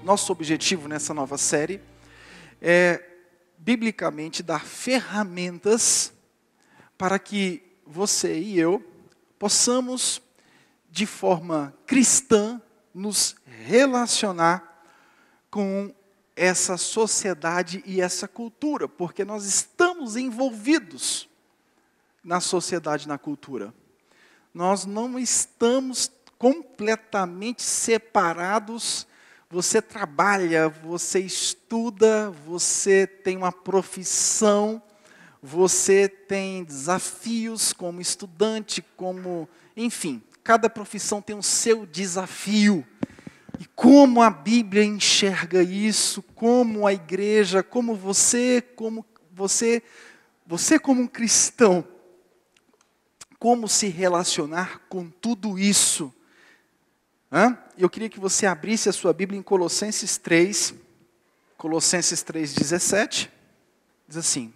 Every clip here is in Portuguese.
Nosso objetivo nessa nova série é, biblicamente, dar ferramentas para que você e eu possamos, de forma cristã, nos relacionar com essa sociedade e essa cultura, porque nós estamos envolvidos na sociedade e na cultura. Nós não estamos completamente separados. Você trabalha, você estuda, você tem uma profissão, você tem desafios como estudante, enfim, cada profissão tem o seu desafio. E como a Bíblia enxerga isso, como a igreja, como você como um cristão, como se relacionar com tudo isso. Eu queria que você abrisse a sua Bíblia em Colossenses 3:17, diz assim: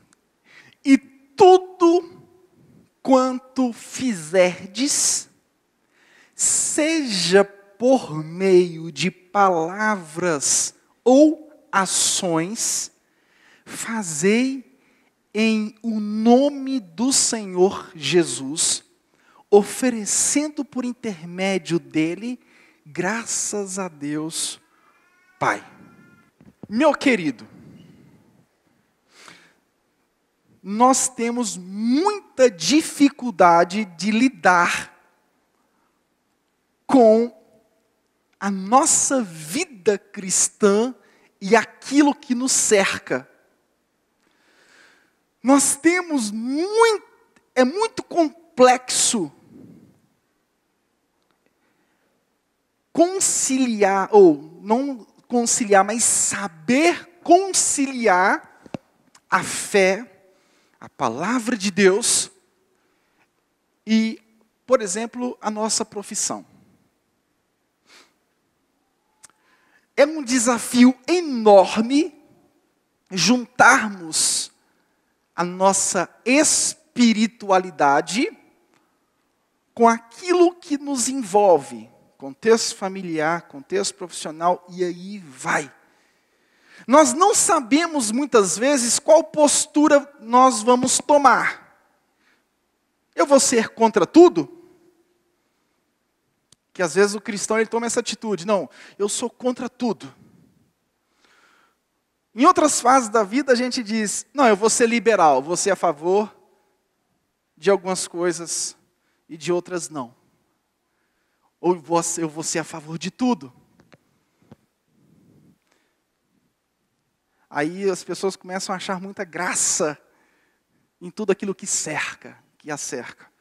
e tudo quanto fizerdes, seja por meio de palavras ou ações, fazei em o nome do Senhor Jesus, oferecendo por intermédio dele graças a Deus Pai. Meu querido, nós temos muita dificuldade de lidar com a nossa vida cristã e aquilo que nos cerca. Nós temos é muito complexo conciliar, ou não conciliar, mas saber conciliar a fé, a palavra de Deus e, por exemplo, a nossa profissão. É um desafio enorme juntarmos a nossa espiritualidade com aquilo que nos envolve, contexto familiar, contexto profissional, e aí vai. Nós não sabemos muitas vezes qual postura nós vamos tomar. Eu vou ser contra tudo? Que às vezes o cristão ele toma essa atitude. Não, eu sou contra tudo. Em outras fases da vida a gente diz, não, eu vou ser liberal, vou ser a favor de algumas coisas e de outras não. Ou eu vou ser a favor de tudo. Aí as pessoas começam a achar muita graça em tudo aquilo que cerca, que a cerca.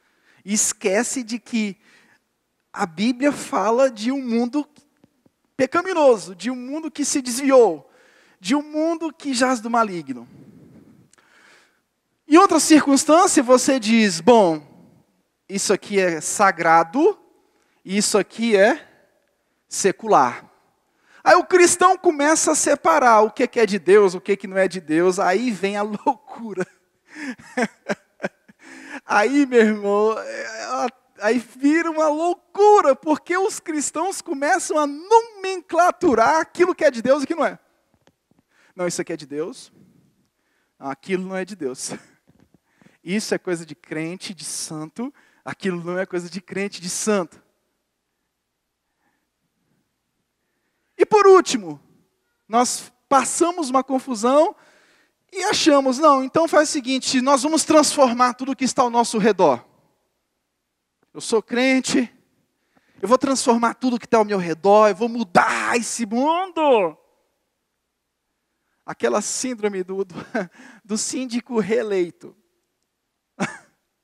E esquece de que a Bíblia fala de um mundo pecaminoso, de um mundo que se desviou, de um mundo que jaz do maligno. Em outra circunstância, você diz, bom, isso aqui é sagrado, isso aqui é secular. Aí o cristão começa a separar o que é de Deus, o que não é de Deus, aí vem a loucura. Aí, meu irmão, aí vira uma loucura, porque os cristãos começam a nomenclaturar aquilo que é de Deus e que não é. Não, isso aqui é de Deus, aquilo não é de Deus. Isso é coisa de crente, de santo, aquilo não é coisa de crente, de santo. E por último, nós passamos uma confusão e achamos, não, então faz o seguinte, nós vamos transformar tudo que está ao nosso redor. Eu sou crente, eu vou transformar tudo que está ao meu redor, eu vou mudar esse mundo. Aquela síndrome do síndico reeleito.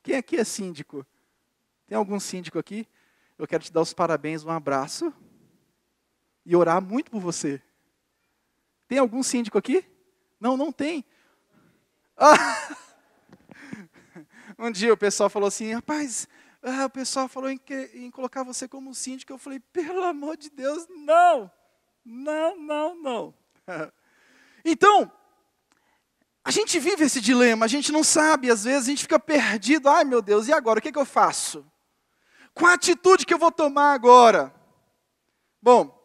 Quem aqui é síndico? Tem algum síndico aqui? Eu quero te dar os parabéns, um abraço e orar muito por você. Tem algum síndico aqui? Não, não tem. Um dia o pessoal falou assim, rapaz, o pessoal falou em colocar você como síndico. Eu falei, pelo amor de Deus, não. Então, a gente vive esse dilema, a gente não sabe, às vezes a gente fica perdido. Ai meu Deus, e agora? O que eu faço? Qual a atitude que eu vou tomar agora? Bom,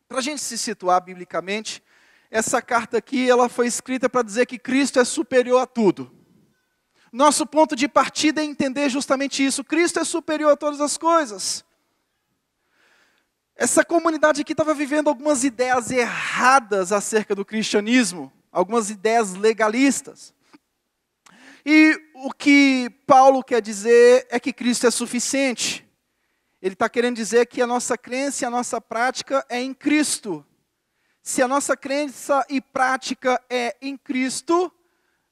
Para a gente se situar biblicamente, essa carta aqui ela foi escrita para dizer que Cristo é superior a tudo. Nosso ponto de partida é entender justamente isso. Cristo é superior a todas as coisas. Essa comunidade aqui estava vivendo algumas ideias erradas acerca do cristianismo, algumas ideias legalistas. E o que Paulo quer dizer é que Cristo é suficiente. Ele está querendo dizer que a nossa crença e a nossa prática é em Cristo. Se a nossa crença e prática é em Cristo,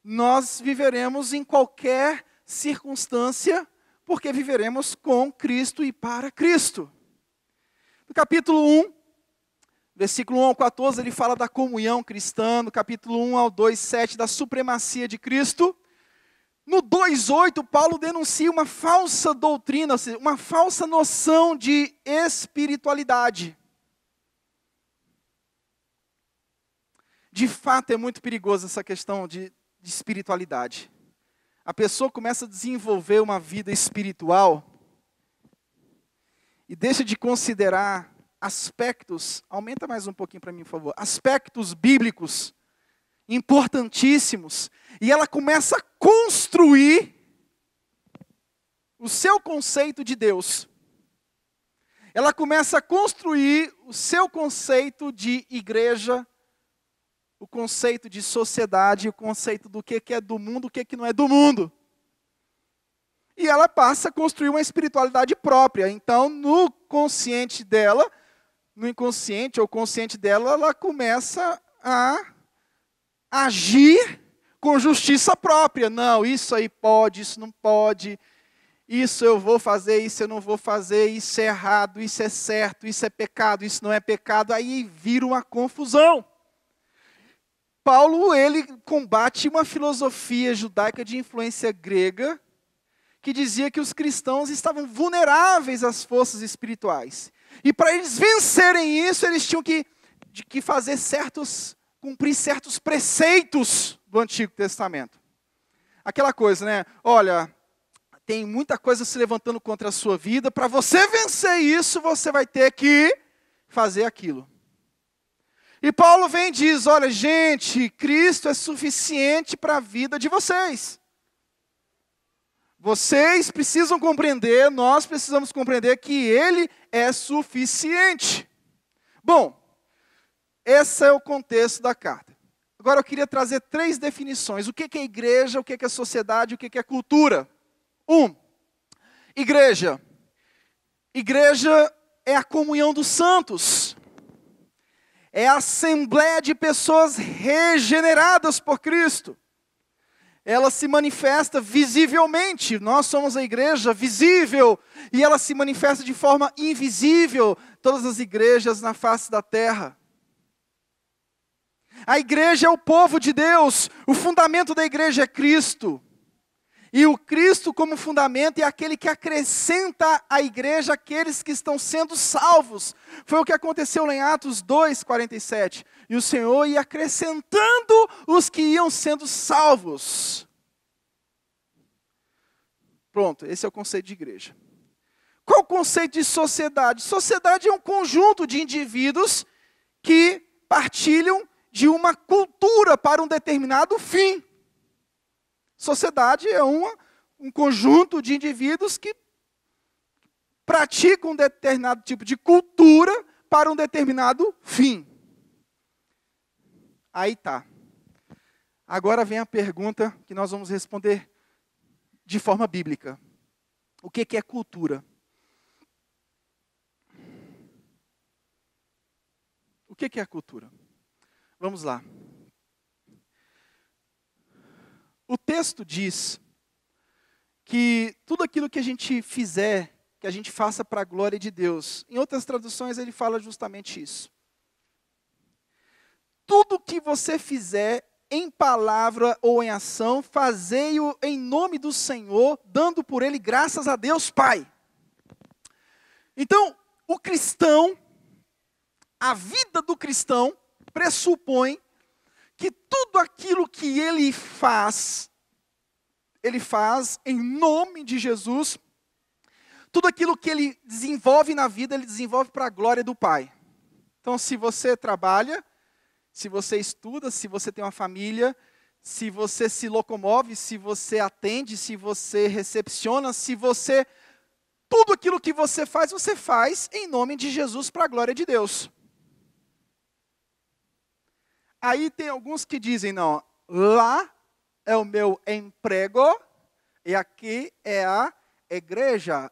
nós viveremos em qualquer circunstância, porque viveremos com Cristo e para Cristo. No capítulo 1, versículo 1 ao 14, ele fala da comunhão cristã. No capítulo 1 ao 2, 7, da supremacia de Cristo. No 2,8, Paulo denuncia uma falsa doutrina, ou seja, uma falsa noção de espiritualidade. De fato, é muito perigoso essa questão de espiritualidade. A pessoa começa a desenvolver uma vida espiritual e deixa de considerar aspectos, aumenta mais um pouquinho para mim, por favor, aspectos bíblicos importantíssimos, e ela começa a construir o seu conceito de Deus. Ela começa a construir o seu conceito de igreja, o conceito de sociedade, o conceito do que é do mundo, o que não é do mundo. E ela passa a construir uma espiritualidade própria. Então, no consciente dela, no inconsciente ou consciente dela, ela começa a agir com justiça própria. Não, isso aí pode, isso não pode, isso eu vou fazer, isso eu não vou fazer, isso é errado, isso é certo, isso é pecado, isso não é pecado. Aí vira uma confusão. Paulo, ele combate uma filosofia judaica de influência grega, que dizia que os cristãos estavam vulneráveis às forças espirituais. E para eles vencerem isso, eles tinham que cumprir certos preceitos do Antigo Testamento. Aquela coisa, né? Olha, tem muita coisa se levantando contra a sua vida. Para você vencer isso, você vai ter que fazer aquilo. E Paulo vem e diz, olha, gente, Cristo é suficiente para a vida de vocês. Vocês precisam compreender, nós precisamos compreender que Ele é suficiente. Bom, esse é o contexto da carta. Agora eu queria trazer 3 definições. O que é igreja, o que é sociedade, o que é cultura? 1. Igreja. Igreja é a comunhão dos santos. É a assembleia de pessoas regeneradas por Cristo. Ela se manifesta visivelmente. Nós somos a igreja visível. E ela se manifesta de forma invisível. Todas as igrejas na face da terra. A igreja é o povo de Deus. O fundamento da igreja é Cristo. E o Cristo como fundamento é aquele que acrescenta à igreja aqueles que estão sendo salvos. Foi o que aconteceu lá em Atos 2:47. E o Senhor ia acrescentando os que iam sendo salvos. Pronto, esse é o conceito de igreja. Qual o conceito de sociedade? Sociedade é um conjunto de indivíduos que partilham de uma cultura para um determinado fim. Sociedade é um conjunto de indivíduos que praticam um determinado tipo de cultura para um determinado fim. Aí tá. Agora vem a pergunta que nós vamos responder de forma bíblica. O que é cultura? O que é a cultura? Vamos lá. O texto diz que tudo aquilo que a gente fizer, que a gente faça para a glória de Deus. Em outras traduções ele fala justamente isso. Tudo que você fizer em palavra ou em ação, fazei-o em nome do Senhor, dando por ele graças a Deus Pai. Então, o cristão, a vida do cristão, pressupõe que tudo aquilo que ele faz em nome de Jesus. Tudo aquilo que ele desenvolve na vida, ele desenvolve para a glória do Pai. Então, se você trabalha, se você estuda, se você tem uma família, se você se locomove, se você atende, se você recepciona, tudo aquilo que você faz em nome de Jesus para a glória de Deus. Aí tem alguns que dizem, não, lá é o meu emprego e aqui é a igreja.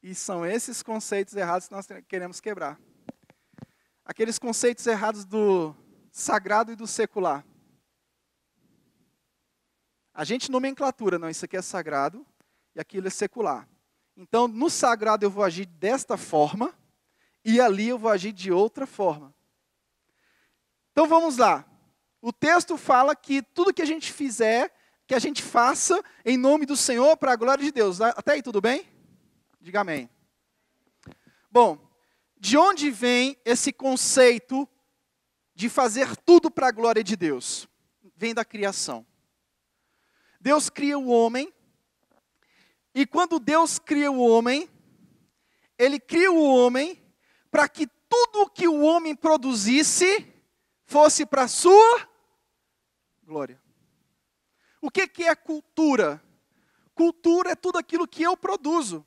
E são esses conceitos errados que nós queremos quebrar. Aqueles conceitos errados do sagrado e do secular. A gente nomenclatura, não, isso aqui é sagrado e aquilo é secular. Então, no sagrado eu vou agir desta forma e ali eu vou agir de outra forma. Então vamos lá. O texto fala que tudo que a gente fizer, que a gente faça em nome do Senhor para a glória de Deus. Até aí tudo bem? Diga amém. Bom, de onde vem esse conceito de fazer tudo para a glória de Deus? Vem da criação. Deus cria o homem, e quando Deus cria o homem, Ele cria o homem para que tudo que o homem produzisse fosse para a sua glória. O que é cultura? Cultura é tudo aquilo que eu produzo.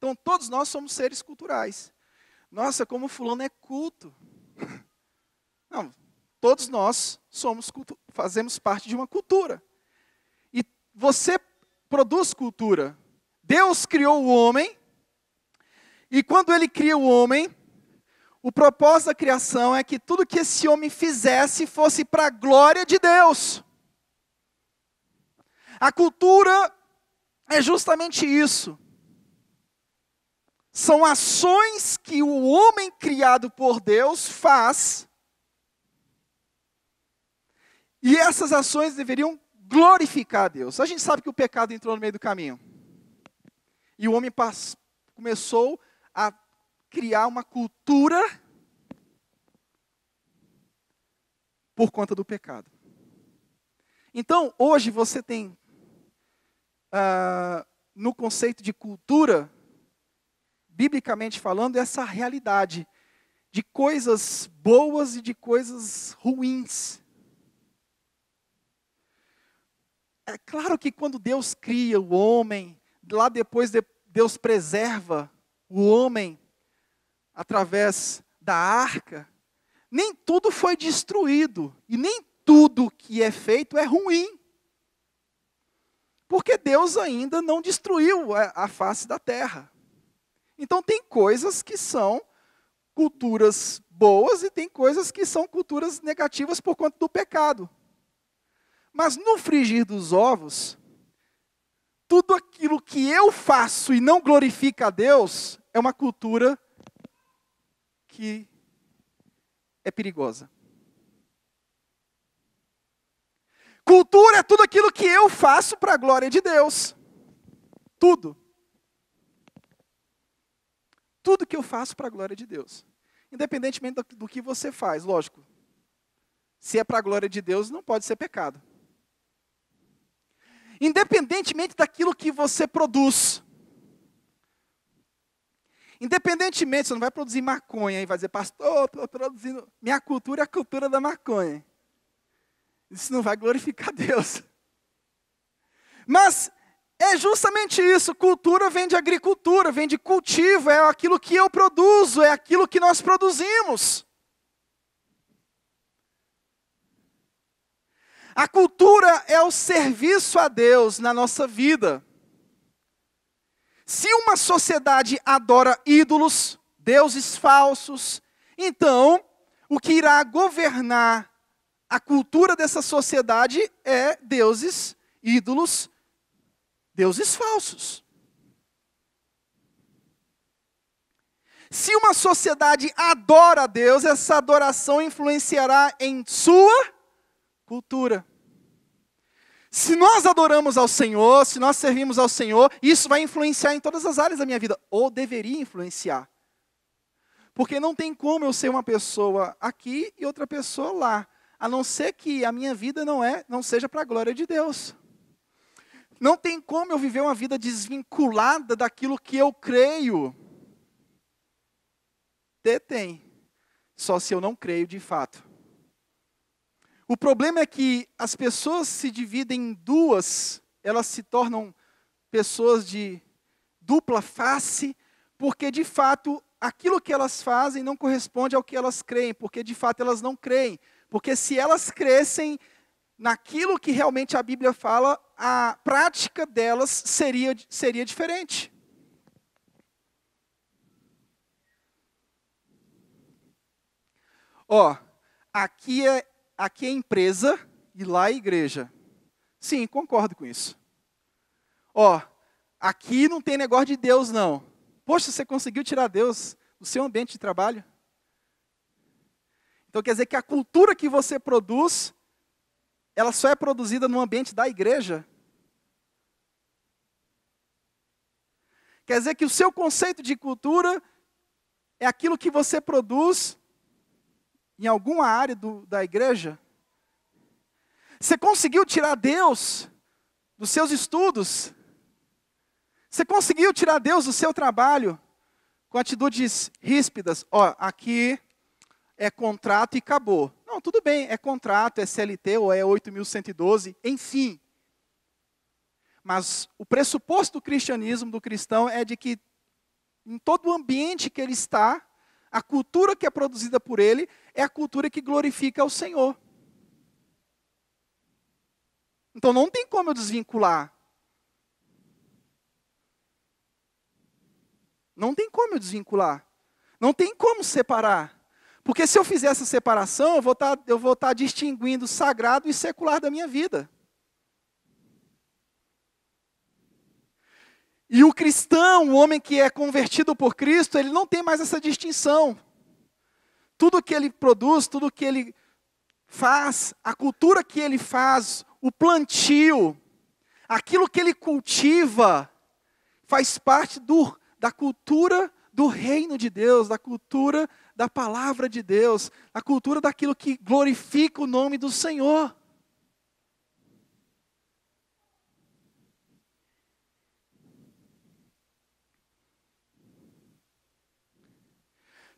Então, todos nós somos seres culturais. Nossa, como fulano é culto. Não, todos nós fazemos parte de uma cultura. E você produz cultura. Deus criou o homem, e quando Ele cria o homem, o propósito da criação é que tudo que esse homem fizesse fosse para a glória de Deus. A cultura é justamente isso. São ações que o homem criado por Deus faz. E essas ações deveriam glorificar a Deus. A gente sabe que o pecado entrou no meio do caminho. E o homem começou a criar uma cultura por conta do pecado. Então, hoje você tem, no conceito de cultura, biblicamente falando, essa realidade de coisas boas e de coisas ruins. É claro que quando Deus cria o homem, lá depois Deus preserva o homem através da arca, nem tudo foi destruído, e nem tudo que é feito é ruim. Porque Deus ainda não destruiu a face da terra. Então tem coisas que são culturas boas e tem coisas que são culturas negativas por conta do pecado. Mas no frigir dos ovos, tudo aquilo que eu faço e não glorifica a Deus é uma cultura que é perigosa. Cultura é tudo aquilo que eu faço para a glória de Deus. Tudo. Tudo que eu faço para a glória de Deus. Independentemente do que você faz, lógico. Se é para a glória de Deus, não pode ser pecado. Independentemente daquilo que você produz. Independentemente, você não vai produzir maconha e vai dizer, pastor, estou produzindo. Minha cultura é a cultura da maconha. Isso não vai glorificar Deus. Mas é justamente isso, cultura vem de agricultura, vem de cultivo, é aquilo que eu produzo, é aquilo que nós produzimos. A cultura é o serviço a Deus na nossa vida. Se uma sociedade adora ídolos, deuses falsos, então o que irá governar a cultura dessa sociedade é deuses, ídolos, deuses falsos. Se uma sociedade adora a Deus, essa adoração influenciará em sua cultura. Se nós adoramos ao Senhor, se nós servimos ao Senhor, isso vai influenciar em todas as áreas da minha vida, ou deveria influenciar. Porque não tem como eu ser uma pessoa aqui e outra pessoa lá, a não ser que a minha vida não seja para a glória de Deus. Não tem como eu viver uma vida desvinculada daquilo que eu creio. Tem. Só se eu não creio de fato. O problema é que as pessoas se dividem em duas, elas se tornam pessoas de dupla face, porque de fato aquilo que elas fazem não corresponde ao que elas creem, porque de fato elas não creem. Porque se elas crescem naquilo que realmente a Bíblia fala, a prática delas seria diferente. Ó, aqui é empresa e lá é igreja. Sim, concordo com isso. Ó, aqui não tem negócio de Deus, não. Poxa, você conseguiu tirar Deus do seu ambiente de trabalho? Então quer dizer que a cultura que você produz, ela só é produzida no ambiente da igreja? Quer dizer que o seu conceito de cultura é aquilo que você produz em alguma área da igreja? Você conseguiu tirar Deus dos seus estudos? Você conseguiu tirar Deus do seu trabalho com atitudes ríspidas? Ó, aqui é contrato e acabou. Não, tudo bem, é contrato, é CLT ou é 8.112, enfim. Mas o pressuposto do cristianismo, do cristão, é de que em todo o ambiente que ele está, a cultura que é produzida por ele é a cultura que glorifica ao Senhor. Então não tem como eu desvincular. Não tem como eu desvincular. Não tem como separar. Porque se eu fizer essa separação, eu vou estar distinguindo o sagrado e secular da minha vida. E o cristão, o homem que é convertido por Cristo, ele não tem mais essa distinção. Tudo que ele produz, tudo que ele faz, a cultura que ele faz, o plantio, aquilo que ele cultiva, faz parte da cultura do reino de Deus, da cultura da palavra de Deus, da cultura daquilo que glorifica o nome do Senhor.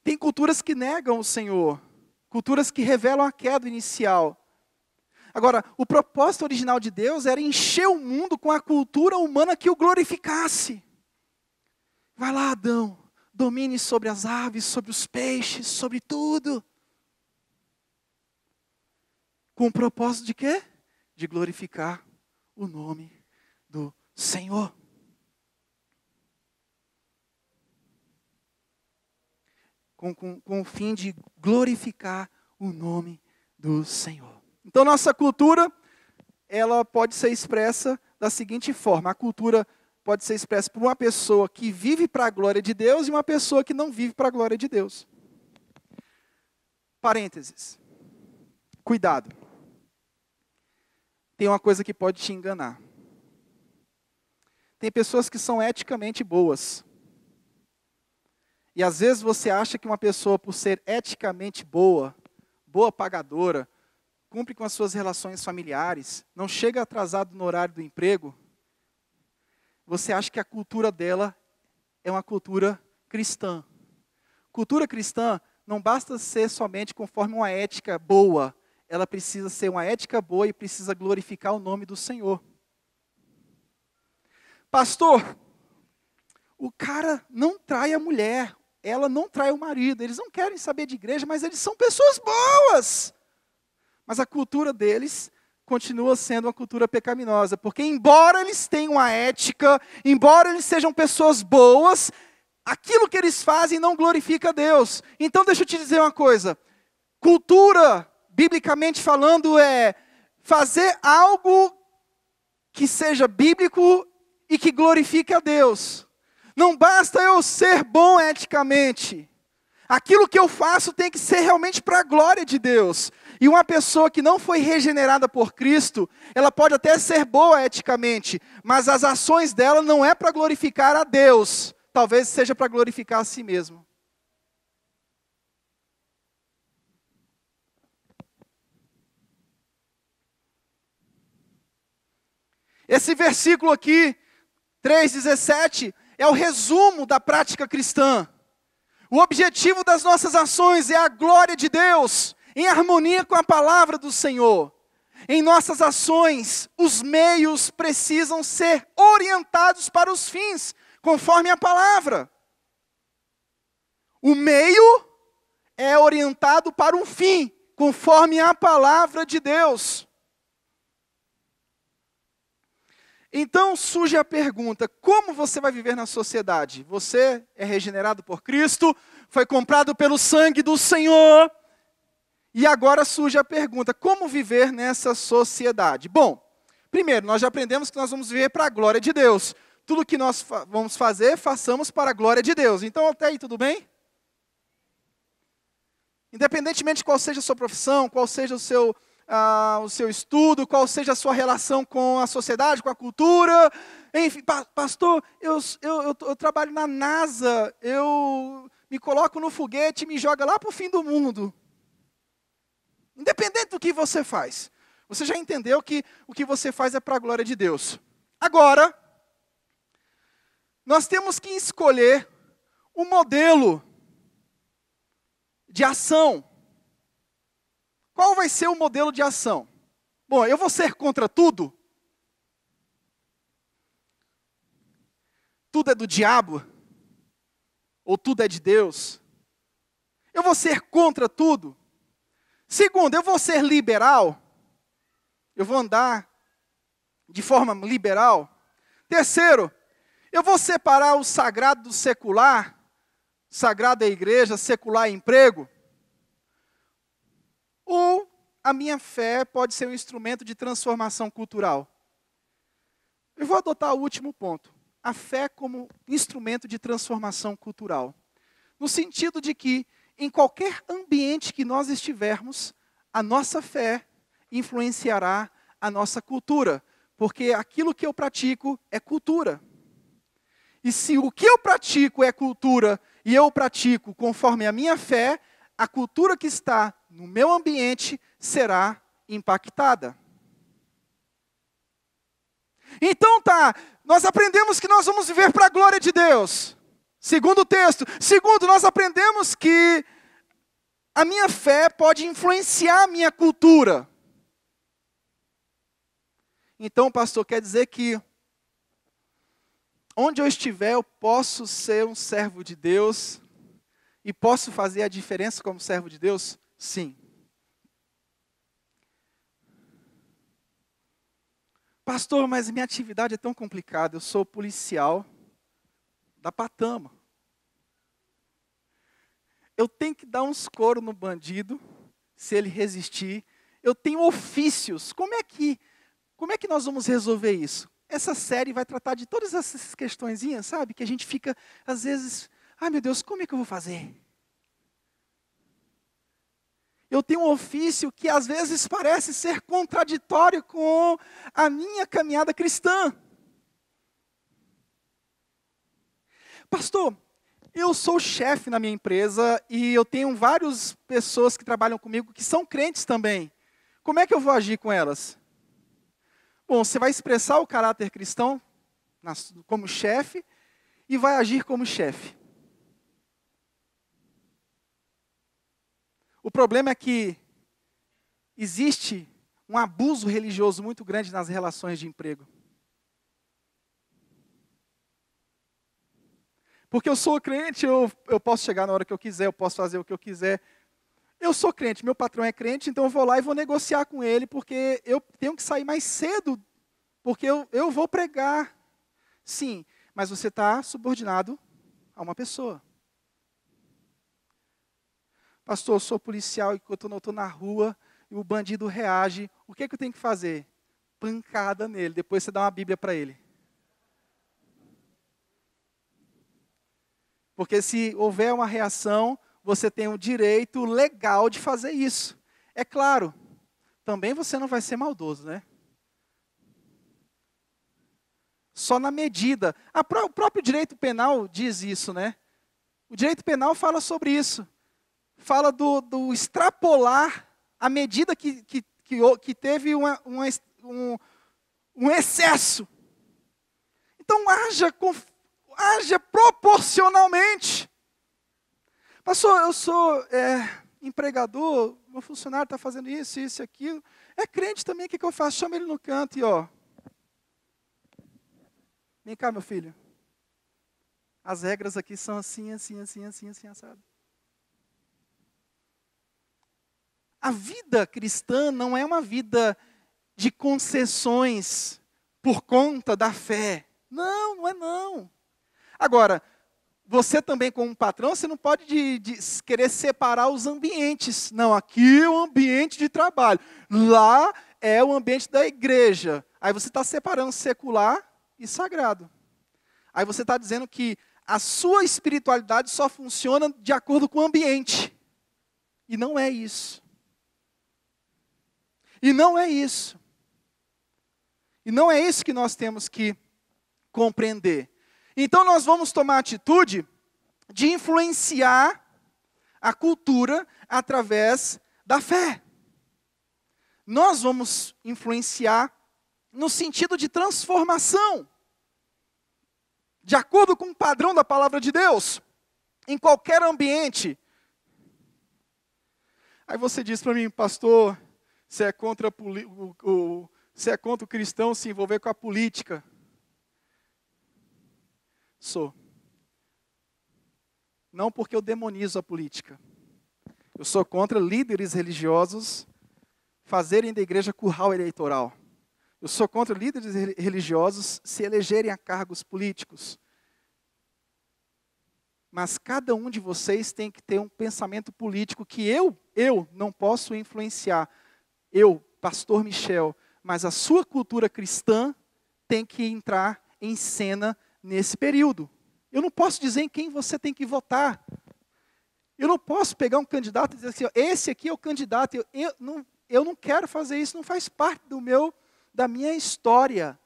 Tem culturas que negam o Senhor, culturas que revelam a queda inicial. Agora, o propósito original de Deus era encher o mundo com a cultura humana que o glorificasse. Vai lá, Adão, domine sobre as aves, sobre os peixes, sobre tudo. Com o propósito de quê? De glorificar o nome do Senhor. Com o fim de glorificar o nome do Senhor. Então, nossa cultura, ela pode ser expressa da seguinte forma. A cultura pode ser expressa por uma pessoa que vive para a glória de Deus e uma pessoa que não vive para a glória de Deus. Parênteses. Cuidado. Tem uma coisa que pode te enganar. Tem pessoas que são eticamente boas. E às vezes você acha que uma pessoa, por ser eticamente boa, boa pagadora, cumpre com as suas relações familiares, não chega atrasado no horário do emprego, você acha que a cultura dela é uma cultura cristã. Cultura cristã não basta ser somente conforme uma ética boa, ela precisa ser uma ética boa e precisa glorificar o nome do Senhor. Pastor, o cara não trai a mulher, ela não trai o marido, eles não querem saber de igreja, mas eles são pessoas boas. Mas a cultura deles continua sendo uma cultura pecaminosa, porque embora eles tenham a ética, embora eles sejam pessoas boas, aquilo que eles fazem não glorifica a Deus. Então deixa eu te dizer uma coisa, cultura, biblicamente falando, é fazer algo que seja bíblico e que glorifique a Deus. Não basta eu ser bom eticamente. Aquilo que eu faço tem que ser realmente para a glória de Deus. E uma pessoa que não foi regenerada por Cristo, ela pode até ser boa eticamente, mas as ações dela não é para glorificar a Deus. Talvez seja para glorificar a si mesmo. Esse versículo aqui, 3,17, é o resumo da prática cristã. O objetivo das nossas ações é a glória de Deus, em harmonia com a palavra do Senhor. Em nossas ações, os meios precisam ser orientados para os fins, conforme a palavra. O meio é orientado para um fim, conforme a palavra de Deus. Então surge a pergunta: como você vai viver na sociedade? Você é regenerado por Cristo, foi comprado pelo sangue do Senhor, e agora surge a pergunta: como viver nessa sociedade? Bom, primeiro, nós já aprendemos que nós vamos viver para a glória de Deus. Tudo que nós vamos fazer, façamos para a glória de Deus. Então, até aí, tudo bem? Independentemente de qual seja a sua profissão, qual seja o seu estudo, qual seja a sua relação com a sociedade, com a cultura. Enfim, pastor, eu trabalho na NASA, eu me coloco no foguete e me joga lá para o fim do mundo. Independente do que você faz, você já entendeu que o que você faz é para a glória de Deus. Agora, nós temos que escolher um modelo de ação. Qual vai ser o modelo de ação? Bom, eu vou ser contra tudo? Tudo é do diabo? Ou tudo é de Deus? Eu vou ser contra tudo? Segundo, eu vou ser liberal? Eu vou andar de forma liberal? Terceiro, eu vou separar o sagrado do secular? Sagrado é igreja, secular é emprego? Ou a minha fé pode ser um instrumento de transformação cultural? Eu vou adotar o último ponto. A fé como instrumento de transformação cultural. No sentido de que, em qualquer ambiente que nós estivermos, a nossa fé influenciará a nossa cultura. Porque aquilo que eu pratico é cultura. E se o que eu pratico é cultura e eu pratico conforme a minha fé, a cultura que está no meu ambiente será impactada. Então nós aprendemos que nós vamos viver para a glória de Deus. Segundo o texto. Segundo, nós aprendemos que a minha fé pode influenciar a minha cultura. Então, pastor, quer dizer que onde eu estiver, eu posso ser um servo de Deus e posso fazer a diferença como servo de Deus? Sim. Pastor, mas minha atividade é tão complicada. Eu sou policial da Patama. Eu tenho que dar uns coros no bandido, se ele resistir. Eu tenho ofícios. Como é que nós vamos resolver isso? Essa série vai tratar de todas essas questõezinhas, sabe? Que a gente fica, às vezes, ai meu Deus, como é que eu vou fazer? Eu tenho um ofício que às vezes parece ser contraditório com a minha caminhada cristã. Pastor, eu sou chefe na minha empresa e eu tenho várias pessoas que trabalham comigo que são crentes também. Como é que eu vou agir com elas? Bom, você vai expressar o caráter cristão como chefe e vai agir como chefe. O problema é que existe um abuso religioso muito grande nas relações de emprego. Porque eu sou crente, eu posso chegar na hora que eu quiser, eu posso fazer o que eu quiser. Eu sou crente, meu patrão é crente, então eu vou lá e vou negociar com ele, porque eu tenho que sair mais cedo, porque eu vou pregar. Sim, mas você está subordinado a uma pessoa. Pastor, eu sou policial e eu estou na rua e o bandido reage. O que eu tenho que fazer? Pancada nele. Depois você dá uma Bíblia para ele. Porque se houver uma reação, você tem o direito legal de fazer isso. É claro, também você não vai ser maldoso, né? Só na medida. O próprio direito penal diz isso, né? O direito penal fala sobre isso. Fala do extrapolar a medida que teve um excesso. Então haja proporcionalmente. Pastor, eu sou empregador, meu funcionário está fazendo isso, isso e aquilo. É crente também, o que eu faço? Chama ele no canto e vem cá, meu filho. As regras aqui são assim, assim, assim, assim, assim, assado. A vida cristã não é uma vida de concessões por conta da fé. Não, não é não. Agora, você também como patrão, você não pode querer separar os ambientes. Não, aqui é o ambiente de trabalho. Lá é o ambiente da igreja. Aí você está separando secular e sagrado. Aí você está dizendo que a sua espiritualidade só funciona de acordo com o ambiente. E não é isso. E não é isso. E não é isso que nós temos que compreender. Então nós vamos tomar a atitude de influenciar a cultura através da fé. Nós vamos influenciar no sentido de transformação, de acordo com o padrão da palavra de Deus, em qualquer ambiente. Aí você diz para mim, pastor, você é contra o cristão se envolver com a política? Sou. Não porque eu demonizo a política. Eu sou contra líderes religiosos fazerem da igreja curral eleitoral. Eu sou contra líderes religiosos se elegerem a cargos políticos. Mas cada um de vocês tem que ter um pensamento político que eu não posso influenciar. Eu, pastor Michel, mas a sua cultura cristã tem que entrar em cena nesse período. Eu não posso dizer em quem você tem que votar. Eu não posso pegar um candidato e dizer assim, esse aqui é o candidato. Eu não quero fazer isso, não faz parte da minha história.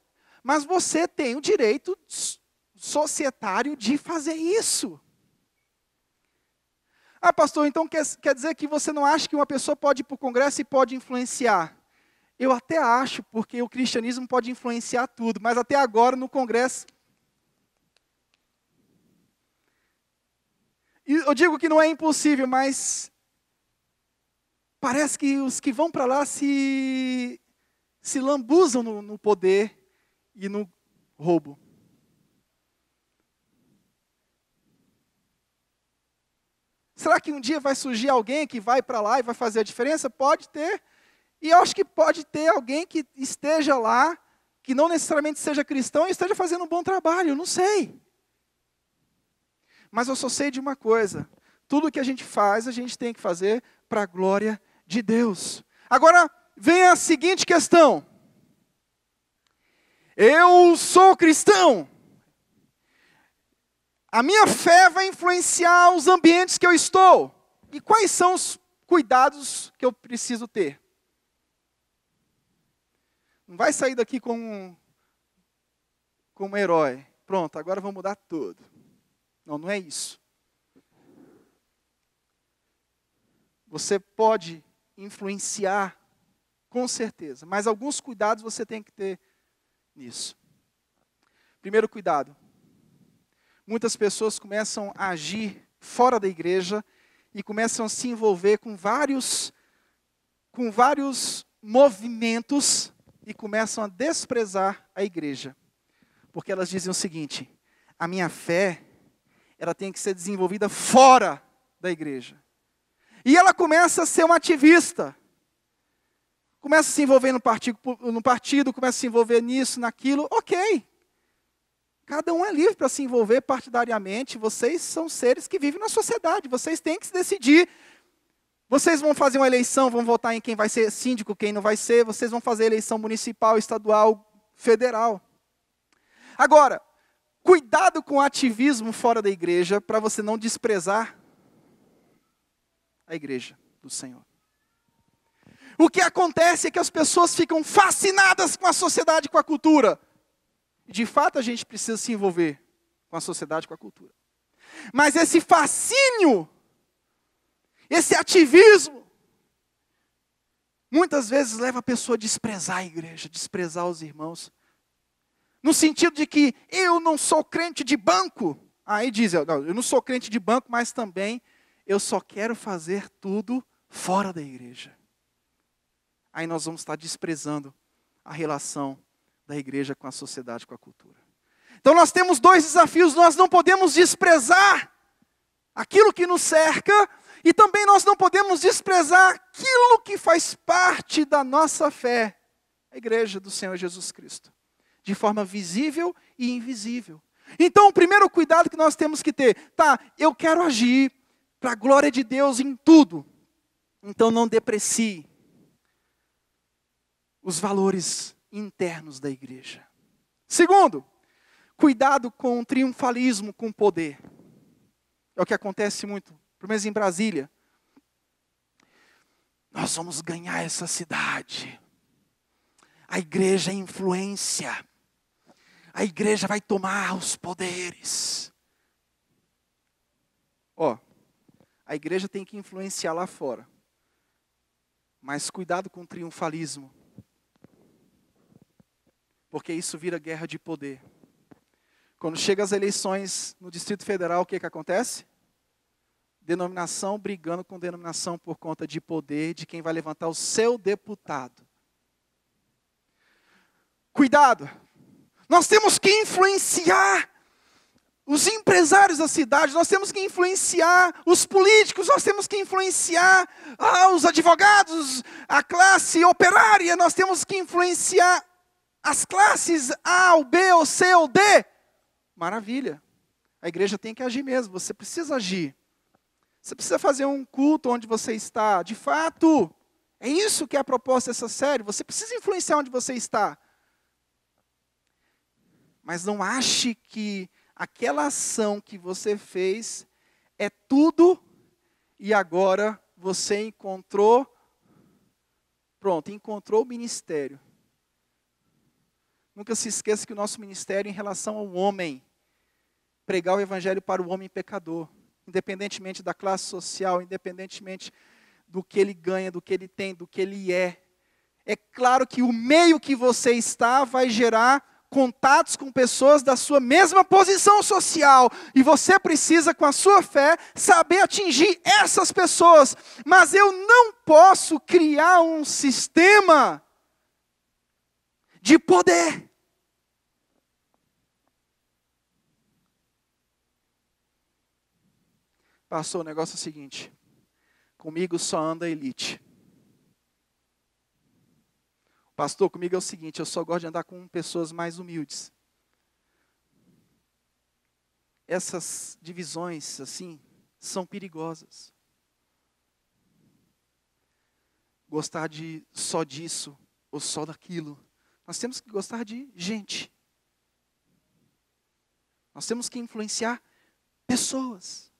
Mas você tem o direito societário de fazer isso. Ah, pastor, então quer dizer que você não acha que uma pessoa pode ir para o congresso e pode influenciar? Eu até acho, porque o cristianismo pode influenciar tudo, mas até agora no congresso... E eu digo que não é impossível, mas parece que os que vão para lá se lambuzam no poder e no roubo. Será que um dia vai surgir alguém que vai para lá e vai fazer a diferença? Pode ter. E eu acho que pode ter alguém que esteja lá, que não necessariamente seja cristão e esteja fazendo um bom trabalho, eu não sei. Mas eu só sei de uma coisa, tudo que a gente faz, a gente tem que fazer para a glória de Deus. Agora, vem a seguinte questão. Eu sou cristão. A minha fé vai influenciar os ambientes que eu estou. E quais são os cuidados que eu preciso ter? Não vai sair daqui como um herói. Pronto, agora vou mudar tudo. Não, não é isso. Você pode influenciar, com certeza, mas alguns cuidados você tem que ter nisso. Primeiro cuidado. Muitas pessoas começam a agir fora da igreja e começam a se envolver com vários movimentos e começam a desprezar a igreja. Porque elas dizem o seguinte, a minha fé, ela tem que ser desenvolvida fora da igreja. E ela começa a ser uma ativista. Começa a se envolver no partido, começa a se envolver nisso, naquilo. Ok. Cada um é livre para se envolver partidariamente. Vocês são seres que vivem na sociedade. Vocês têm que se decidir. Vocês vão fazer uma eleição, vão votar em quem vai ser síndico, quem não vai ser. Vocês vão fazer eleição municipal, estadual, federal. Agora, cuidado com o ativismo fora da igreja para você não desprezar a igreja do Senhor. O que acontece é que as pessoas ficam fascinadas com a sociedade, com a cultura. E de fato a gente precisa se envolver com a sociedade, com a cultura. Mas esse fascínio, esse ativismo, muitas vezes leva a pessoa a desprezar a igreja, desprezar os irmãos. No sentido de que eu não sou crente de banco. Aí diz, não, eu não sou crente de banco, mas também eu só quero fazer tudo fora da igreja. Aí nós vamos estar desprezando a relação da igreja com a sociedade, com a cultura. Então nós temos dois desafios, nós não podemos desprezar aquilo que nos cerca, e também nós não podemos desprezar aquilo que faz parte da nossa fé, a igreja do Senhor Jesus Cristo, de forma visível e invisível. Então o primeiro cuidado que nós temos que ter, eu quero agir para a glória de Deus em tudo, então não deprecie os valores internos da igreja. Segundo, cuidado com o triunfalismo com poder. É o que acontece muito, pelo menos em Brasília. Nós vamos ganhar essa cidade. A igreja é influência. A igreja vai tomar os poderes. A igreja tem que influenciar lá fora. Mas cuidado com o triunfalismo. Porque isso vira guerra de poder. Quando chega as eleições no Distrito Federal, o que acontece? Denominação brigando com denominação por conta de poder de quem vai levantar o seu deputado. Cuidado! Nós temos que influenciar os empresários da cidade, nós temos que influenciar os políticos, nós temos que influenciar os advogados, a classe operária, nós temos que influenciar as classes A, ou B, ou C, ou D. Maravilha. A igreja tem que agir mesmo, você precisa agir. Você precisa fazer um culto onde você está. De fato, é isso que é a proposta dessa série. Você precisa influenciar onde você está. Mas não ache que aquela ação que você fez é tudo e agora você encontrou o ministério. Nunca se esqueça que o nosso ministério é em relação ao homem. Pregar o evangelho para o homem pecador. Independentemente da classe social, independentemente do que ele ganha, do que ele tem, do que ele é. É claro que o meio que você está vai gerar contatos com pessoas da sua mesma posição social. E você precisa, com a sua fé, saber atingir essas pessoas. Mas eu não posso criar um sistema de poder. Pastor, o negócio é o seguinte. Comigo só anda a elite. Pastor, comigo é o seguinte, eu só gosto de andar com pessoas mais humildes. Essas divisões, assim, são perigosas. Gostar de só disso ou só daquilo. Nós temos que gostar de gente. Nós temos que influenciar pessoas.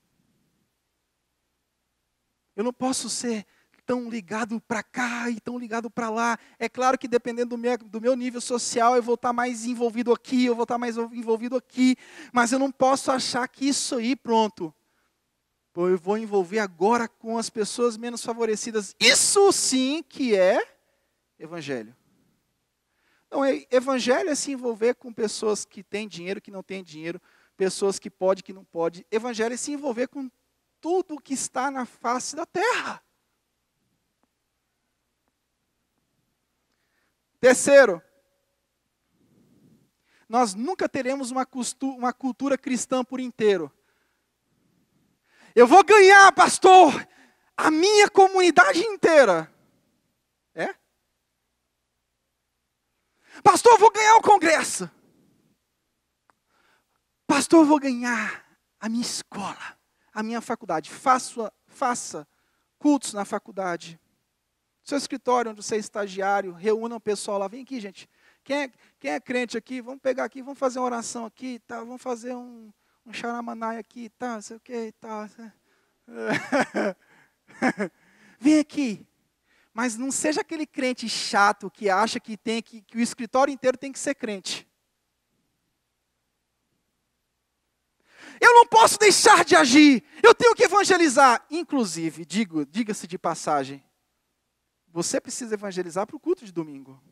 Eu não posso ser tão ligado para cá e tão ligado para lá. É claro que dependendo do meu nível social, eu vou estar mais envolvido aqui, eu vou estar mais envolvido aqui. Mas eu não posso achar que isso aí, pronto. Eu vou envolver agora com as pessoas menos favorecidas. Isso sim que é evangelho. Não, evangelho é se envolver com pessoas que têm dinheiro, que não têm dinheiro, pessoas que podem, que não podem. Evangelho é se envolver com tudo que está na face da terra. Terceiro, nós nunca teremos uma cultura cristã por inteiro. Eu vou ganhar, pastor, a minha comunidade inteira. É? Pastor, eu vou ganhar o congresso. Pastor, eu vou ganhar a minha escola, a minha faculdade. Faça cultos na faculdade. Seu escritório, onde você é estagiário, reúna o pessoal lá. Vem aqui, gente. Quem é crente aqui? Vamos pegar aqui, vamos fazer uma oração aqui, tá? Vamos fazer um xaramanai aqui, tá? Não sei o que, tá? Vem aqui. Mas não seja aquele crente chato que acha que o escritório inteiro tem que ser crente. Eu não posso deixar de agir. Eu tenho que evangelizar. Inclusive, diga-se de passagem, Você precisa evangelizar para o culto de domingo.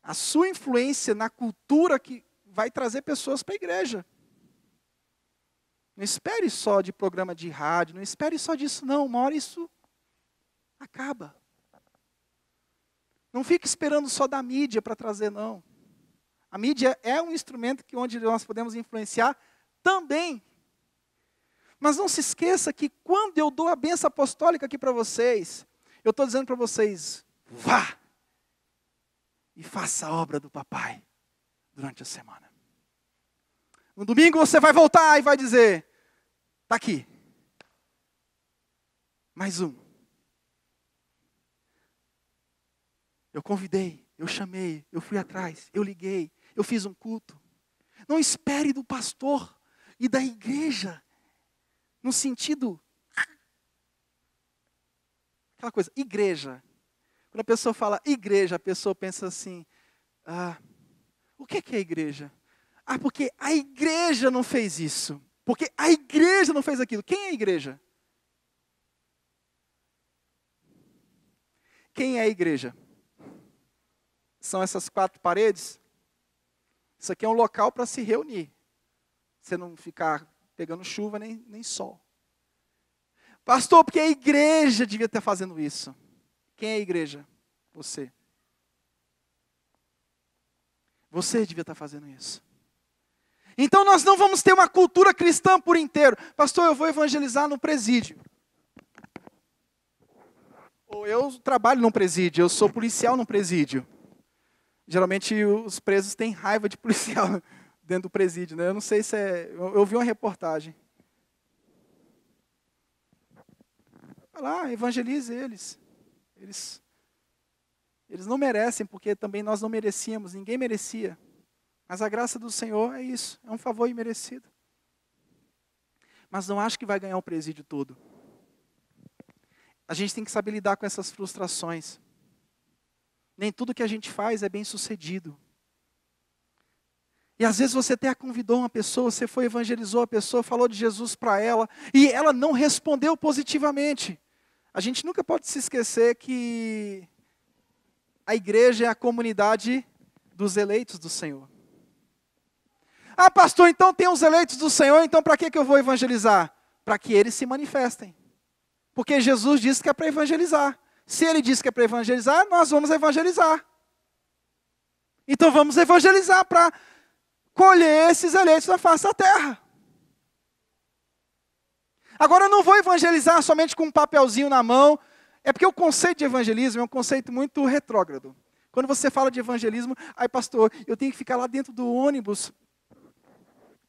A sua influência na cultura que vai trazer pessoas para a igreja. Não espere só de programa de rádio, não espere só disso não, uma hora isso acaba. Não fique esperando só da mídia para trazer, não. A mídia é um instrumento onde nós podemos influenciar também. Mas não se esqueça que quando eu dou a bênção apostólica aqui para vocês, eu estou dizendo para vocês, vá e faça a obra do papai durante a semana. No domingo você vai voltar e vai dizer, está aqui. Mais um. Eu convidei, eu chamei, eu fui atrás, eu liguei, eu fiz um culto. Não espere do pastor e da igreja, no sentido, aquela coisa, igreja. Quando a pessoa fala igreja, a pessoa pensa assim, o que é igreja? Porque a igreja não fez isso. Porque a igreja não fez aquilo. Quem é a igreja? Quem é a igreja? São essas 4 paredes? Isso aqui é um local para se reunir. Você não ficar pegando chuva nem sol. Pastor, porque a igreja devia estar fazendo isso. Quem é a igreja? Você. Você devia estar fazendo isso. Então nós não vamos ter uma cultura cristã por inteiro. Pastor, eu vou evangelizar no presídio. Ou eu trabalho num presídio, eu sou policial num presídio. Geralmente os presos têm raiva de policial dentro do presídio, né? Eu não sei se é... Eu vi uma reportagem. Vai lá, evangelize eles. Eles não merecem, porque também nós não merecíamos, ninguém merecia. Mas a graça do Senhor é isso, é um favor imerecido. Mas não acho que vai ganhar o presídio todo. A gente tem que saber lidar com essas frustrações. Nem tudo que a gente faz é bem sucedido. E às vezes você até convidou uma pessoa, você foi evangelizou a pessoa, falou de Jesus para ela, e ela não respondeu positivamente. A gente nunca pode se esquecer que a igreja é a comunidade dos eleitos do Senhor. Pastor, então tem os eleitos do Senhor, então para que eu vou evangelizar? Para que eles se manifestem. Porque Jesus disse que é para evangelizar. Se ele disse que é para evangelizar, nós vamos evangelizar. Então vamos evangelizar para colher esses eleitos da face da terra. Agora eu não vou evangelizar somente com um papelzinho na mão. É porque o conceito de evangelismo é um conceito muito retrógrado. Quando você fala de evangelismo, pastor, eu tenho que ficar lá dentro do ônibus,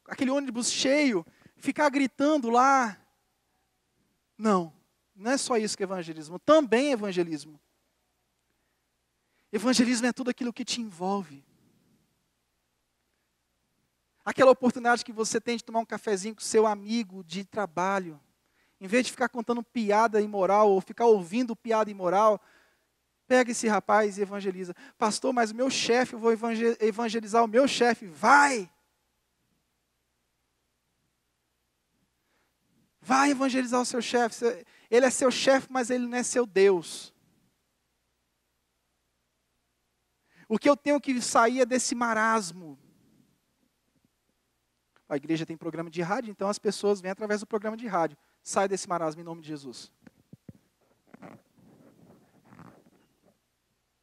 aquele ônibus cheio, ficar gritando lá. Não é só isso que é evangelismo, também é evangelismo. Evangelismo é tudo aquilo que te envolve. Aquela oportunidade que você tem de tomar um cafezinho com seu amigo de trabalho. Em vez de ficar contando piada imoral ou ficar ouvindo piada imoral, pega esse rapaz e evangeliza. Pastor, mas o meu chefe, eu vou evangelizar o meu chefe. Vai! Vai evangelizar o seu chefe. Ele é seu chefe, mas ele não é seu Deus. O que eu tenho que sair é desse marasmo. A igreja tem programa de rádio, então as pessoas vêm através do programa de rádio. Sai desse marasmo em nome de Jesus.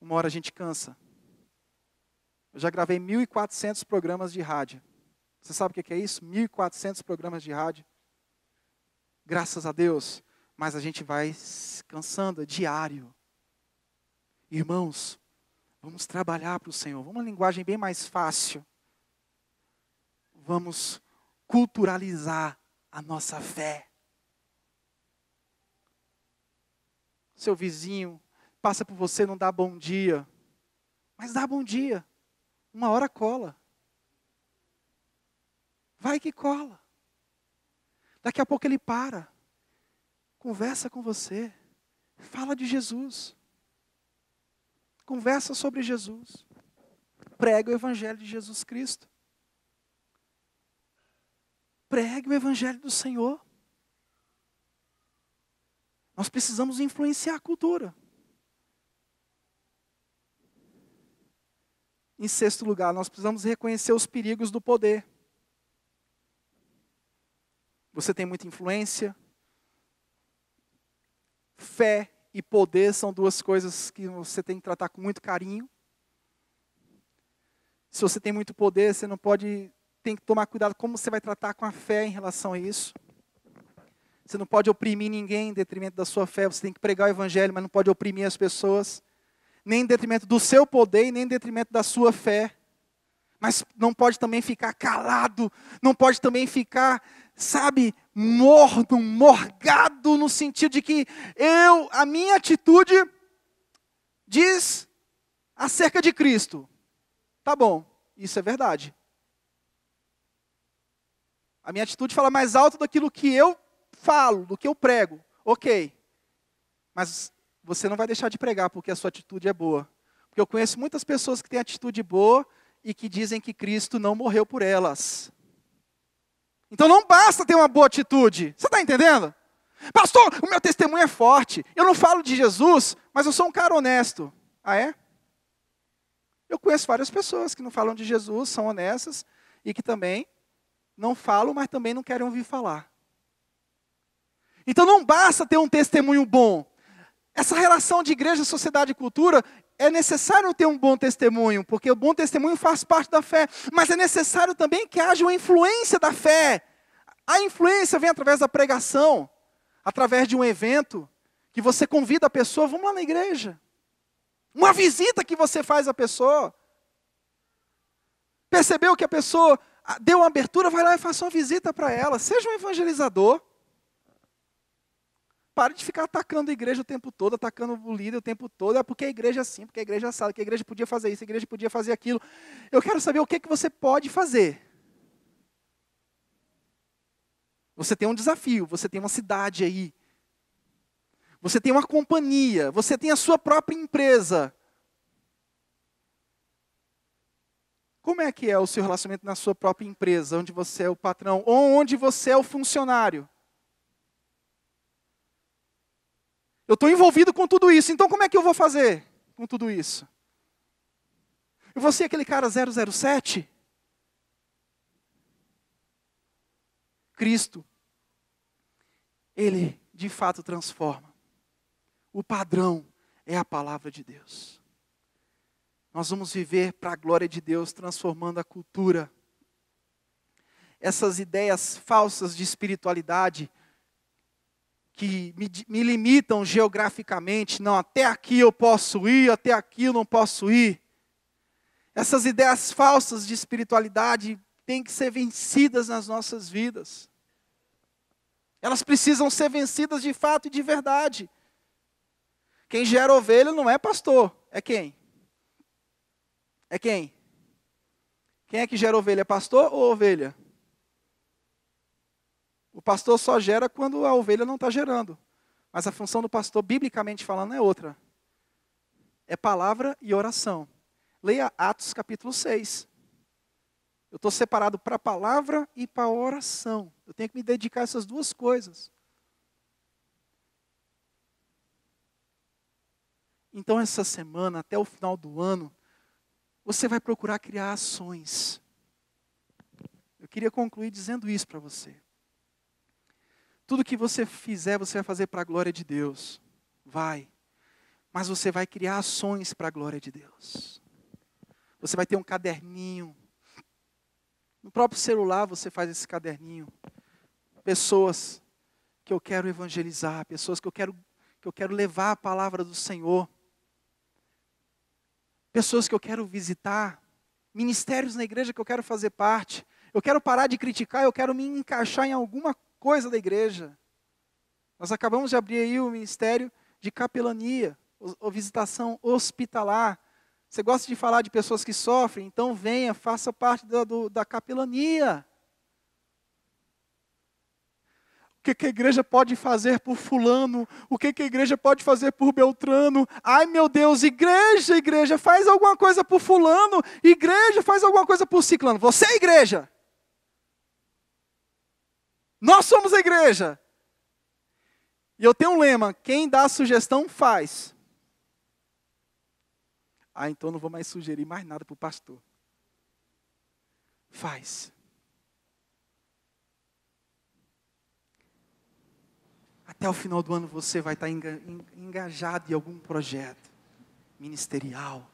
Uma hora a gente cansa. Eu já gravei 1.400 programas de rádio. Você sabe o que é isso? 1.400 programas de rádio. Graças a Deus. Mas a gente vai se cansando, é diário. Irmãos, vamos trabalhar para o Senhor. Vamos uma linguagem bem mais fácil. Vamos culturalizar a nossa fé. Seu vizinho passa por você, não dá bom dia. Mas dá bom dia. Uma hora cola. Vai que cola. Daqui a pouco ele para. Conversa com você. Fala de Jesus. Conversa sobre Jesus. Prega o evangelho de Jesus Cristo. Pregue o evangelho do Senhor. Nós precisamos influenciar a cultura. Em sexto lugar, nós precisamos reconhecer os perigos do poder. Você tem muita influência. Fé e poder são duas coisas que você tem que tratar com muito carinho. Se você tem muito poder, você não pode, tem que tomar cuidado como você vai tratar com a fé em relação a isso. Você não pode oprimir ninguém em detrimento da sua fé. Você tem que pregar o evangelho, mas não pode oprimir as pessoas. Nem em detrimento do seu poder e nem em detrimento da sua fé. Mas não pode também ficar calado. Não pode também ficar, sabe, morno, morgado, no sentido de que a minha atitude diz acerca de Cristo. Tá bom, isso é verdade. A minha atitude fala mais alto daquilo que eu falo, do que eu prego. Ok. Mas você não vai deixar de pregar porque a sua atitude é boa. Porque eu conheço muitas pessoas que têm atitude boa e que dizem que Cristo não morreu por elas. Então não basta ter uma boa atitude. Você está entendendo? Pastor, o meu testemunho é forte. Eu não falo de Jesus, mas eu sou um cara honesto. Ah, é? Eu conheço várias pessoas que não falam de Jesus, são honestas, e que também não falam, mas também não querem ouvir falar. Então não basta ter um testemunho bom. Essa relação de igreja, sociedade e cultura, é necessário ter um bom testemunho, porque o bom testemunho faz parte da fé, mas é necessário também que haja uma influência da fé. A influência vem através da pregação, através de um evento, que você convida a pessoa, vamos lá na igreja. Uma visita que você faz à pessoa. Percebeu que a pessoa deu uma abertura, vai lá e faça uma visita para ela. Seja um evangelizador. Pare de ficar atacando a igreja o tempo todo, atacando o líder o tempo todo. É porque a igreja é assim, porque a igreja é assada, porque a igreja podia fazer isso, a igreja podia fazer aquilo. Eu quero saber o que você pode fazer. Você tem um desafio, você tem uma cidade aí. Você tem uma companhia, você tem a sua própria empresa. Como é que é o seu relacionamento na sua própria empresa, onde você é o patrão, ou onde você é o funcionário? Eu estou envolvido com tudo isso, então como é que eu vou fazer com tudo isso? Eu vou ser aquele cara 007? Cristo, Ele de fato transforma. O padrão é a palavra de Deus. Nós vamos viver para a glória de Deus, transformando a cultura. Essas ideias falsas de espiritualidade, que me limitam geograficamente, não, até aqui eu posso ir, até aqui eu não posso ir. Essas ideias falsas de espiritualidade têm que ser vencidas nas nossas vidas. Elas precisam ser vencidas de fato e de verdade. Quem gera ovelha não é pastor, é quem? É quem? Quem é que gera ovelha? É pastor ou ovelha? O pastor só gera quando a ovelha não está gerando. Mas a função do pastor, biblicamente falando, é outra. É palavra e oração. Leia Atos capítulo 6. Eu estou separado para a palavra e para a oração. Eu tenho que me dedicar a essas duas coisas. Então, essa semana, até o final do ano, você vai procurar criar ações. Eu queria concluir dizendo isso para você. Tudo que você fizer, você vai fazer para a glória de Deus. Vai. Mas você vai criar ações para a glória de Deus. Você vai ter um caderninho. No próprio celular você faz esse caderninho. Pessoas que eu quero evangelizar, pessoas que eu quero levar a palavra do Senhor. Pessoas que eu quero visitar, ministérios na igreja que eu quero fazer parte. Eu quero parar de criticar, eu quero me encaixar em alguma coisa da igreja. Nós acabamos de abrir aí o ministério de capelania, ou visitação hospitalar. Você gosta de falar de pessoas que sofrem? Então venha, faça parte da capelania. O que a igreja pode fazer por fulano? O que a igreja pode fazer por Beltrano? Ai meu Deus, igreja, faz alguma coisa por fulano. Igreja, faz alguma coisa por ciclano. Você é igreja. Nós somos a igreja. E eu tenho um lema, quem dá a sugestão faz. Ah, então não vou mais sugerir mais nada para o pastor. Faz. Até o final do ano você vai estar engajado em algum projeto ministerial.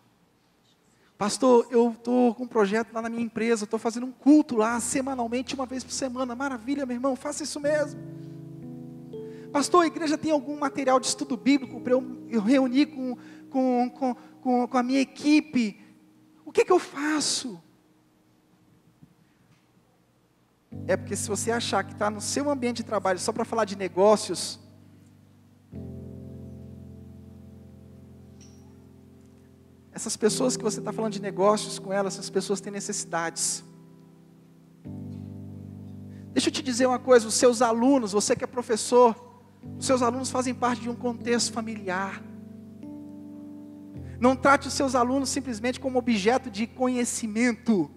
Pastor, eu estou com um projeto lá na minha empresa, estou fazendo um culto lá semanalmente, uma vez por semana. Maravilha, meu irmão, faça isso mesmo. Pastor, a igreja tem algum material de estudo bíblico para eu reunir com a minha equipe? O que eu faço? É porque se você achar que está no seu ambiente de trabalho só para falar de negócios, essas pessoas que você está falando de negócios com elas, essas pessoas têm necessidades. Deixa eu te dizer uma coisa, os seus alunos, você que é professor, os seus alunos fazem parte de um contexto familiar. Não trate os seus alunos simplesmente como objeto de conhecimento,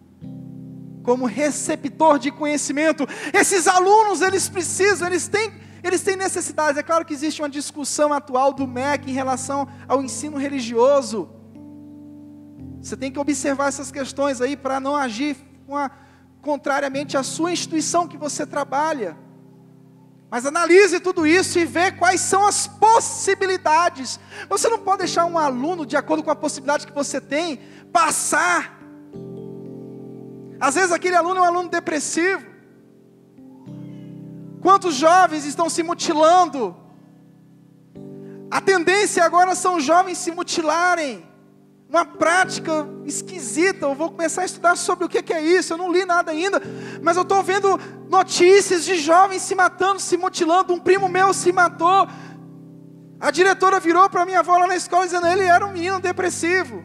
como receptor de conhecimento. Esses alunos, eles precisam, eles têm necessidades. É claro que existe uma discussão atual do MEC em relação ao ensino religioso. Você tem que observar essas questões aí para não agir contrariamente à sua instituição que você trabalha. Mas analise tudo isso e vê quais são as possibilidades. Você não pode deixar um aluno, de acordo com a possibilidade que você tem, passar. Às vezes aquele aluno é um aluno depressivo. Quantos jovens estão se mutilando? A tendência agora são os jovens se mutilarem. Uma prática esquisita. Eu vou começar a estudar sobre o que é isso. Eu não li nada ainda, mas eu estou vendo notícias de jovens se matando, se mutilando. Um primo meu se matou. A diretora virou para minha avó lá na escola dizendo que ele era um menino depressivo.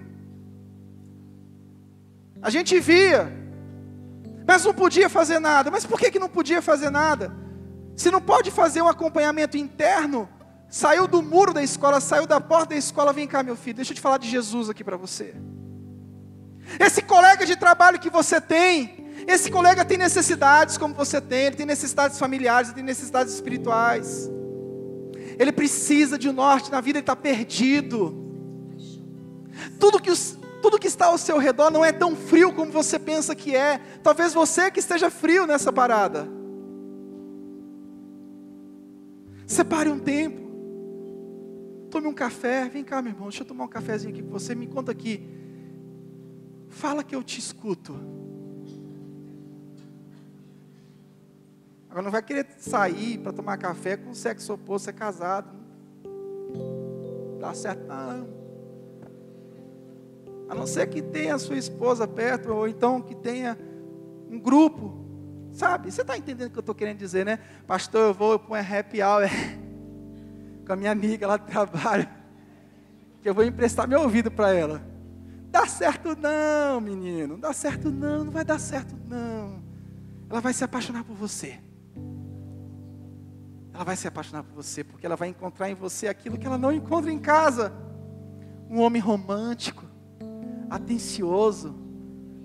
A gente via, mas não podia fazer nada. Mas por que não podia fazer nada? Se não pode fazer um acompanhamento interno, saiu do muro da escola, saiu da porta da escola, vem cá meu filho, deixa eu te falar de Jesus aqui para você. Esse colega de trabalho que você tem, esse colega tem necessidades como você tem, ele tem necessidades familiares, ele tem necessidades espirituais. Ele precisa de norte na vida, ele está perdido. Tudo que está ao seu redor não é tão frio como você pensa que é. Talvez você que esteja frio nessa parada. Separe um tempo. Tome um café, vem cá meu irmão, deixa eu tomar um cafezinho aqui com você, me conta aqui. Fala que eu te escuto. Agora não vai querer sair para tomar café com sexo oposto, é casado. Não dá certo não. A não ser que tenha a sua esposa perto, ou então que tenha um grupo. Sabe, você está entendendo o que eu estou querendo dizer, né? Pastor, eu vou para um happy hour com a minha amiga lá do trabalho, que eu vou emprestar meu ouvido para ela. Dá certo não, menino, não dá certo não, não vai dar certo não. Ela vai se apaixonar por você. Ela vai se apaixonar por você, porque ela vai encontrar em você aquilo que ela não encontra em casa. Um homem romântico, atencioso,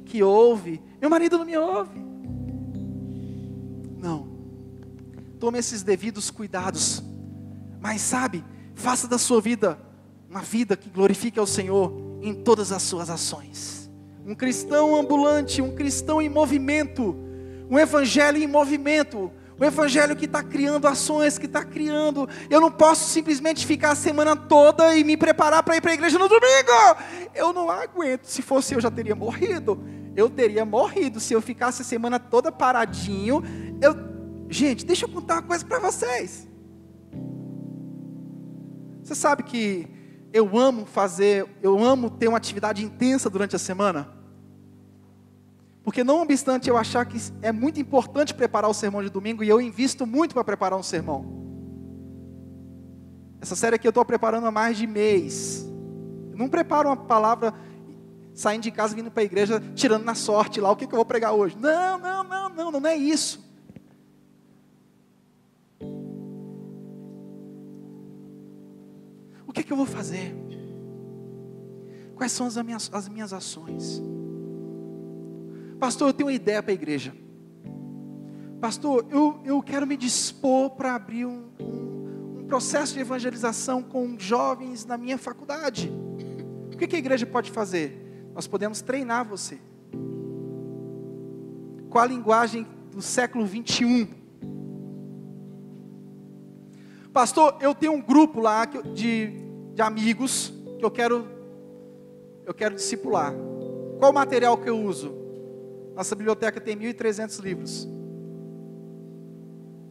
que ouve. Meu marido não me ouve. Não. Tome esses devidos cuidados. Mas sabe, faça da sua vida uma vida que glorifique ao Senhor em todas as suas ações. Um cristão ambulante, um cristão em movimento, um evangelho em movimento, um evangelho que está criando ações, que está criando. Eu não posso simplesmente ficar a semana toda e me preparar para ir para a igreja no domingo. Eu não aguento, se fosse eu já teria morrido. Eu teria morrido se eu ficasse a semana toda paradinho. Gente, deixa eu contar uma coisa para vocês. Você sabe que eu amo ter uma atividade intensa durante a semana? Porque não obstante eu achar que é muito importante preparar o sermão de domingo, e eu invisto muito para preparar um sermão. Essa série aqui eu estou preparando há mais de mês. Eu não preparo uma palavra saindo de casa, vindo para a igreja, tirando na sorte lá, o que eu vou pregar hoje. Não é isso. O que eu vou fazer? Quais são as minhas ações? Pastor, eu tenho uma ideia para a igreja. Pastor, eu quero me dispor para abrir um processo de evangelização com jovens na minha faculdade. O que a igreja pode fazer? Nós podemos treinar você. Com a linguagem do século 21. Pastor, eu tenho um grupo lá de amigos que eu quero discipular. Qual o material que eu uso? Nossa biblioteca tem 1.300 livros.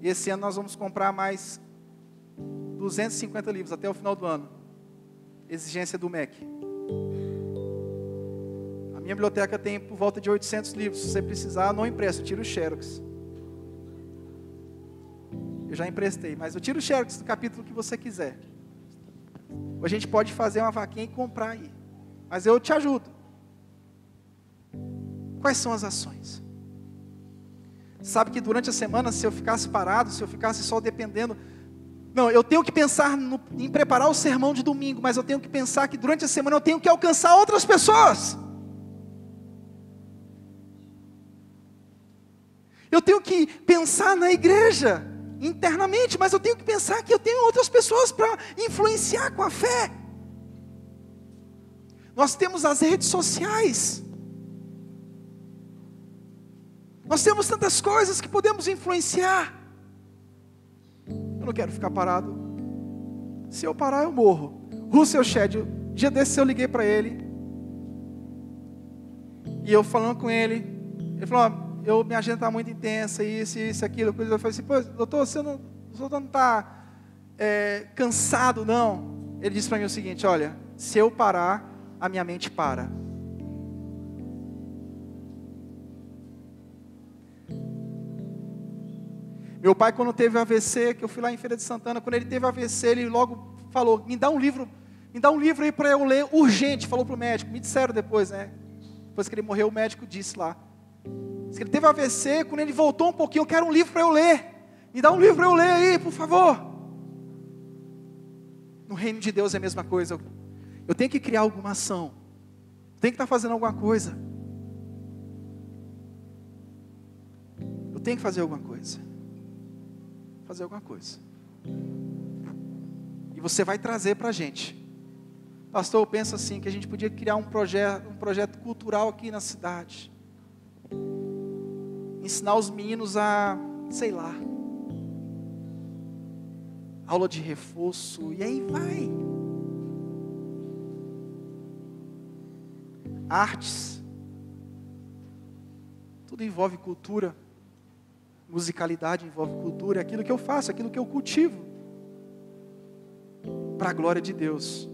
E esse ano nós vamos comprar mais 250 livros até o final do ano. Exigência do MEC. A minha biblioteca tem por volta de 800 livros. Se você precisar, eu não empresto, eu tiro o Xerox. Eu já emprestei, mas eu tiro o Xerox do capítulo que você quiser. Ou a gente pode fazer uma vaquinha e comprar aí. Mas eu te ajudo. Quais são as ações? Sabe que durante a semana, se eu ficasse parado, se eu ficasse só dependendo... Não, eu tenho que pensar em preparar o sermão de domingo, mas eu tenho que pensar que durante a semana eu tenho que alcançar outras pessoas. Eu tenho que pensar na igreja internamente, mas eu tenho que pensar que eu tenho outras pessoas para influenciar com a fé. Nós temos as redes sociais. Nós temos tantas coisas que podemos influenciar. Eu não quero ficar parado. Se eu parar, eu morro. Russell Shedd, dia desse eu liguei para ele. E eu falando com ele. Ele falou, minha agenda está muito intensa, isso, aquilo. Eu falei assim, pô, doutor, o senhor não está cansado, não? Ele disse para mim o seguinte, olha, se eu parar, a minha mente para. Meu pai, quando teve AVC, que eu fui lá em Feira de Santana, quando ele teve AVC, ele logo falou, me dá um livro aí para eu ler, urgente, falou para o médico, me disseram depois, né? Depois que ele morreu, o médico disse lá. Disse que ele teve AVC, quando ele voltou um pouquinho, eu quero um livro para eu ler. Me dá um livro para eu ler aí, por favor. No reino de Deus é a mesma coisa. Eu tenho que criar alguma ação. Eu tenho que estar fazendo alguma coisa. Eu tenho que fazer alguma coisa. Fazer alguma coisa. E você vai trazer para a gente. Pastor, eu penso assim, que a gente podia criar um projeto cultural aqui na cidade. Ensinar os meninos a, sei lá, aula de reforço, e aí vai. Artes. Tudo envolve cultura. Musicalidade envolve cultura, é aquilo que eu faço, aquilo que eu cultivo, para a glória de Deus.